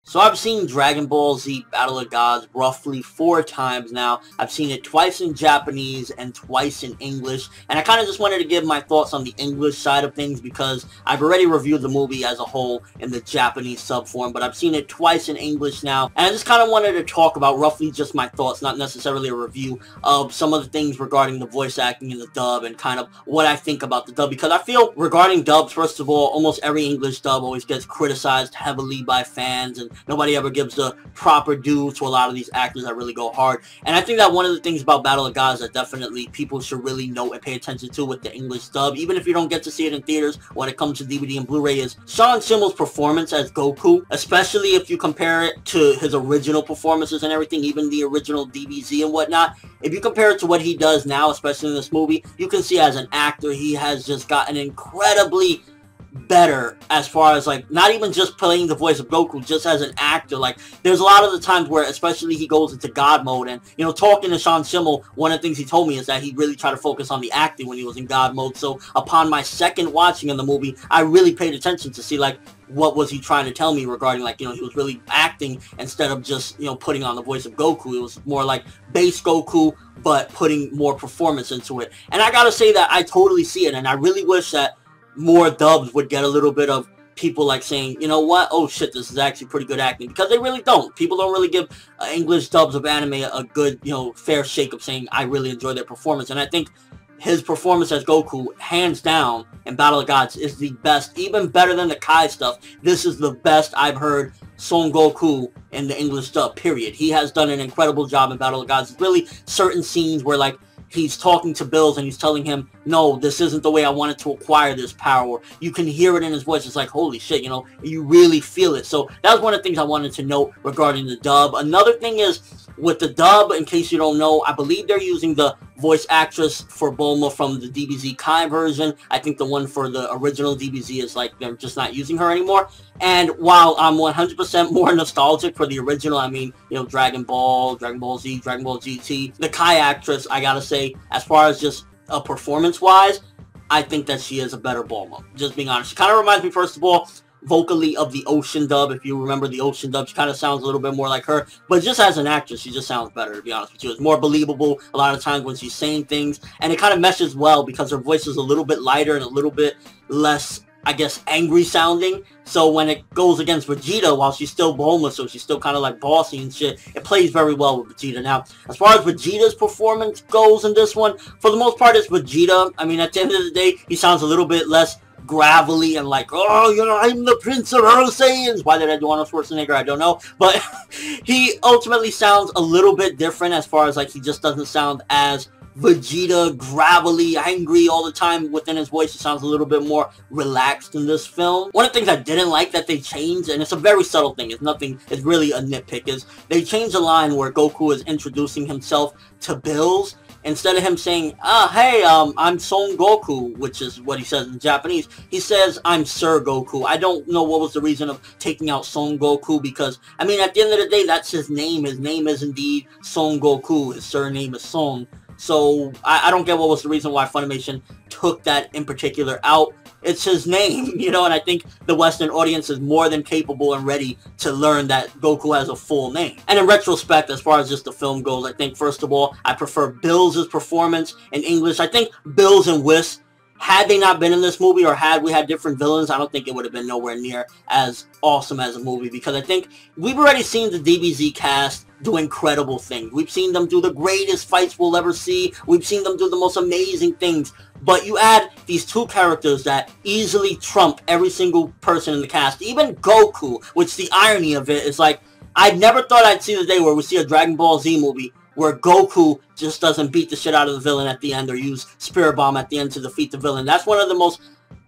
So I've seen Dragon Ball Z Battle of Gods roughly 4 times now. I've seen it twice in Japanese and twice in English. And I kind of just wanted to give my thoughts on the English side of things because I've already reviewed the movie as a whole in the Japanese sub form, but I've seen it twice in English now. And I just kind of wanted to talk about roughly just my thoughts, not necessarily a review of some of the things regarding the voice acting in the dub and kind of what I think about the dub. Because I feel regarding dubs, first of all, almost every English dub always gets criticized heavily by fans, and nobody ever gives the proper due to a lot of these actors that really go hard. And I think that one of the things about Battle of Gods that definitely people should really know and pay attention to with the English dub, even if you don't get to see it in theaters when it comes to DVD and Blu-ray, is Sean Schimmel's performance as Goku, especially if you compare it to his original performances and everything, even the original DBZ and whatnot. If you compare it to what he does now, especially in this movie, you can see as an actor, he has just gotten incredibly better as far as, like, not even just playing the voice of Goku, just as an actor. Like, there's a lot of the times where, especially he goes into God mode, and, you know, talking to Sean Schimmel, one of the things he told me is that he really tried to focus on the acting when he was in God mode. So upon my second watching of the movie, I really paid attention to see, like, what was he trying to tell me regarding, like, you know, he was really acting instead of just, you know, putting on the voice of Goku. It was more like base Goku, but putting more performance into it. And I gotta say that I totally see it, and I really wish that more dubs would get a little bit of people like saying, you know what, oh shit, this is actually pretty good acting, because they really don't. People don't really give English dubs of anime a good, you know, fair shake of saying I really enjoy their performance. And I think his performance as Goku, hands down, in Battle of Gods is the best, even better than the Kai stuff. This is the best I've heard Son Goku in the English dub, period. He has done an incredible job in Battle of Gods. It's really certain scenes where, like, he's talking to Bills and he's telling him, no, this isn't the way I wanted to acquire this power. You can hear it in his voice. It's like, holy shit, you know, you really feel it. So that was one of the things I wanted to note regarding the dub. Another thing is, with the dub, in case you don't know, I believe they're using the voice actress for Bulma from the DBZ Kai version. I think the one for the original DBZ is like they're just not using her anymore. And while I'm 100% more nostalgic for the original, I mean, you know, Dragon Ball, Dragon Ball Z, Dragon Ball GT, the Kai actress, I gotta say, as far as just performance-wise, I think that she is a better Bulma. Just being honest. She kind of reminds me, first of all, vocally of the Ocean dub. If you remember the Ocean dub, she kind of sounds a little bit more like her, but just as an actress, she just sounds better, to be honest with you. It's more believable a lot of times when she's saying things, and it kind of meshes well because her voice is a little bit lighter and a little bit less, I guess, angry sounding. So when it goes against Vegeta, while she's still Bulma, so she's still kind of like bossy and shit, it plays very well with Vegeta. Now, as far as Vegeta's performance goes in this one, for the most part, it's Vegeta. I mean, at the end of the day, he sounds a little bit less gravelly and like, oh, you know, I'm the Prince of Earth Saiyans. Why did I do Arnold Schwarzenegger? I don't know. But he ultimately sounds a little bit different as far as, like, he just doesn't sound as Vegeta, gravelly, angry all the time within his voice. It sounds a little bit more relaxed in this film. One of the things I didn't like that they changed, and it's a very subtle thing, it's nothing, it's really a nitpick, is they changed the line where Goku is introducing himself to Bills. Instead of him saying, hey, I'm Son Goku, which is what he says in Japanese, he says, I'm Sir Goku. I don't know what was the reason of taking out Son Goku, because, I mean, at the end of the day, that's his name. His name is indeed Son Goku. His surname is Son. So, I don't get what was the reason why Funimation took that in particular out. It's his name, you know, and I think the Western audience is more than capable and ready to learn that Goku has a full name. And in retrospect, as far as just the film goes, I think, first of all, I prefer Bills' performance in English. I think Bills and Whis, had they not been in this movie, or had we had different villains, I don't think it would have been nowhere near as awesome as a movie, because I think we've already seen the DBZ cast do incredible things. We've seen them do the greatest fights we'll ever see. We've seen them do the most amazing things. But you add these two characters that easily trump every single person in the cast. Even Goku, which the irony of it is, like, I never thought I'd see the day where we see a Dragon Ball Z movie where Goku just doesn't beat the shit out of the villain at the end or use Spirit Bomb at the end to defeat the villain. That's one of the most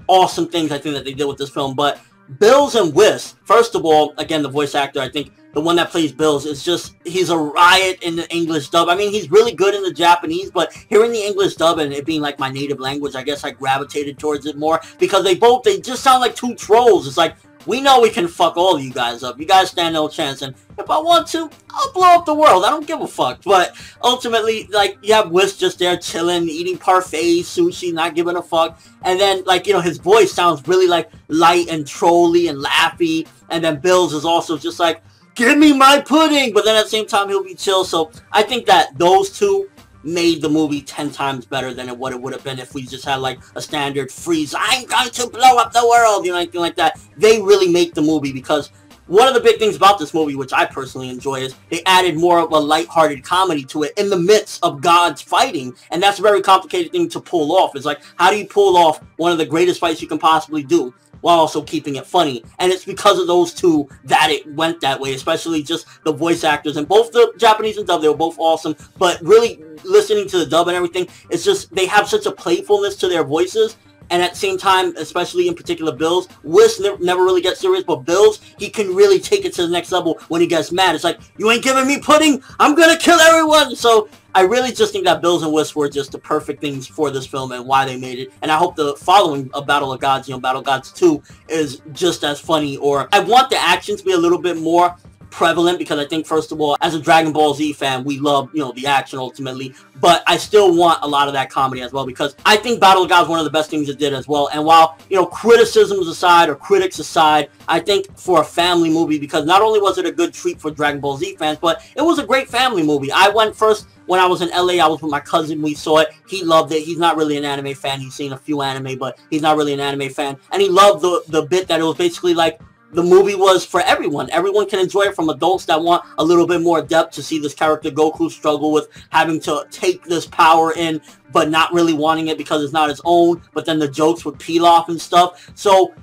awesome things I think that they did with this film. But Bills and Whis, first of all, again, the voice actor, I think the one that plays Bills is just, he's a riot in the English dub. I mean, he's really good in the Japanese, but hearing the English dub and it being like my native language, I guess I gravitated towards it more, because they just sound like two trolls. It's like, we know we can fuck all of you guys up. You guys stand no chance, and if I want to, I'll blow up the world. I don't give a fuck. But ultimately, like, you have Whis just there chilling, eating parfaits, sushi, not giving a fuck. And then, like, you know, his voice sounds really, like, light and trolly and laughy. And then Bills is also just like, give me my pudding, but then at the same time he'll be chill. So I think that those two made the movie 10 times better than what it would have been if we just had like a standard freeze, I'm going to blow up the world, you know, anything like that. They really make the movie, because one of the big things about this movie, which I personally enjoy, is they added more of a lighthearted comedy to it in the midst of gods fighting, and that's a very complicated thing to pull off. It's like, how do you pull off one of the greatest fights you can possibly do while also keeping it funny? And it's because of those two that it went that way, especially just the voice actors. And both the Japanese and dub, they were both awesome, but really listening to the dub and everything, it's just, they have such a playfulness to their voices. And at the same time, especially in particular Bills, Whis never really gets serious, but Bills, he can really take it to the next level when he gets mad. It's like, you ain't giving me pudding, I'm gonna kill everyone! So I really just think that Bills and Whis were just the perfect things for this film and why they made it. And I hope the following of Battle of Gods, you know, Battle of Gods 2, is just as funny. Or I want the action to be a little bit more prevalent, because I think, first of all, as a Dragon Ball Z fan, we love, you know, the action ultimately, but I still want a lot of that comedy as well, because I think Battle of Gods is one of the best things it did as well. And while, you know, criticisms aside, or critics aside, I think for a family movie, because not only was it a good treat for Dragon Ball Z fans, but it was a great family movie. I went first when I was in LA, I was with my cousin, we saw it, he loved it. He's not really an anime fan, he's seen a few anime, but he's not really an anime fan, and he loved the bit that it was basically like, the movie was for everyone. Everyone can enjoy it, from adults that want a little bit more depth to see this character Goku struggle with having to take this power in, but not really wanting it because it's not his own, but then the jokes with Pilaf and stuff. So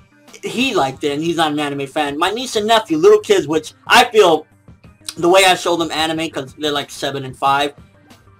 he liked it, and he's not an anime fan. My niece and nephew, little kids, which I feel, the way I show them anime, because they're like 7 and 5,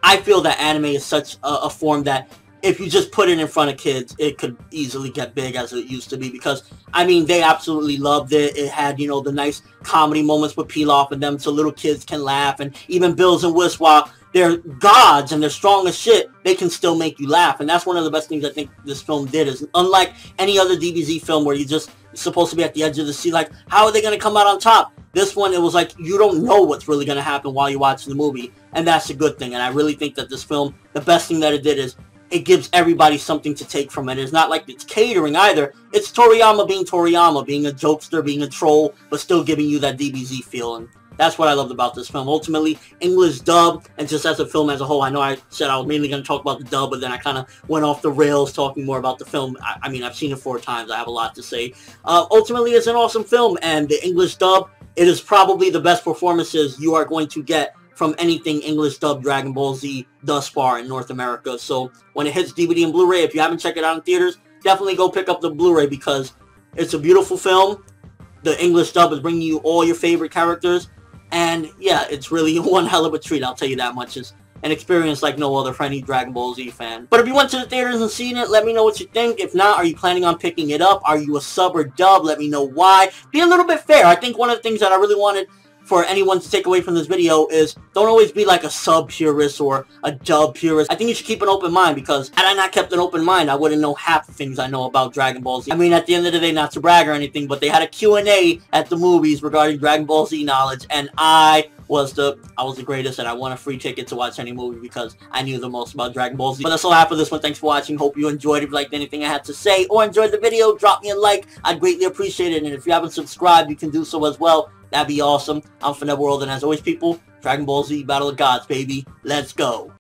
I feel that anime is such a form that if you just put it in front of kids, it could easily get big as it used to be, because, I mean, they absolutely loved it. It had, you know, the nice comedy moments with Pilaf and them, so little kids can laugh, and even Bills and Whis, while they're gods and they're strong as shit, they can still make you laugh. And that's one of the best things I think this film did, is unlike any other DBZ film where you're supposed to be at the edge of the seat, like, how are they going to come out on top? This one, it was like, you don't know what's really going to happen while you're watching the movie, and that's a good thing. And I really think that this film, the best thing that it did is, it gives everybody something to take from it. It's not like it's catering either. It's Toriyama, being a jokester, being a troll, but still giving you that DBZ feel. And that's what I loved about this film. Ultimately, English dub, and just as a film as a whole, I know I said I was mainly going to talk about the dub, but then I kind of went off the rails talking more about the film. I mean, I've seen it 4 times. I have a lot to say. Ultimately, it's an awesome film, and the English dub, it is probably the best performances you are going to get from anything English dub Dragon Ball Z thus far in North America. So when it hits DVD and Blu-ray, if you haven't checked it out in theaters, definitely go pick up the Blu-ray, because it's a beautiful film. The English dub is bringing you all your favorite characters, and yeah, it's really one hell of a treat, I'll tell you that much. It's an experience like no other for any Dragon Ball Z fan. But if you went to the theaters and seen it, let me know what you think. If not, are you planning on picking it up? Are you a sub or dub? Let me know why. Be a little bit fair. I think one of the things that I really wanted for anyone to take away from this video is, don't always be like a sub purist or a dub purist. I think you should keep an open mind, because had I not kept an open mind, I wouldn't know half the things I know about Dragon Ball Z. I mean, at the end of the day, not to brag or anything, but they had a Q&A at the movies regarding Dragon Ball Z knowledge, and I was the greatest, and I won a free ticket to watch any movie because I knew the most about Dragon Ball Z. But that's all I have for this one. Thanks for watching. Hope you enjoyed. If you liked anything I had to say or enjoyed the video, drop me a like. I'd greatly appreciate it. And if you haven't subscribed, you can do so as well. That'd be awesome. I'm ForneverWorld, and as always, people, Dragon Ball Z Battle of Gods, baby. Let's go.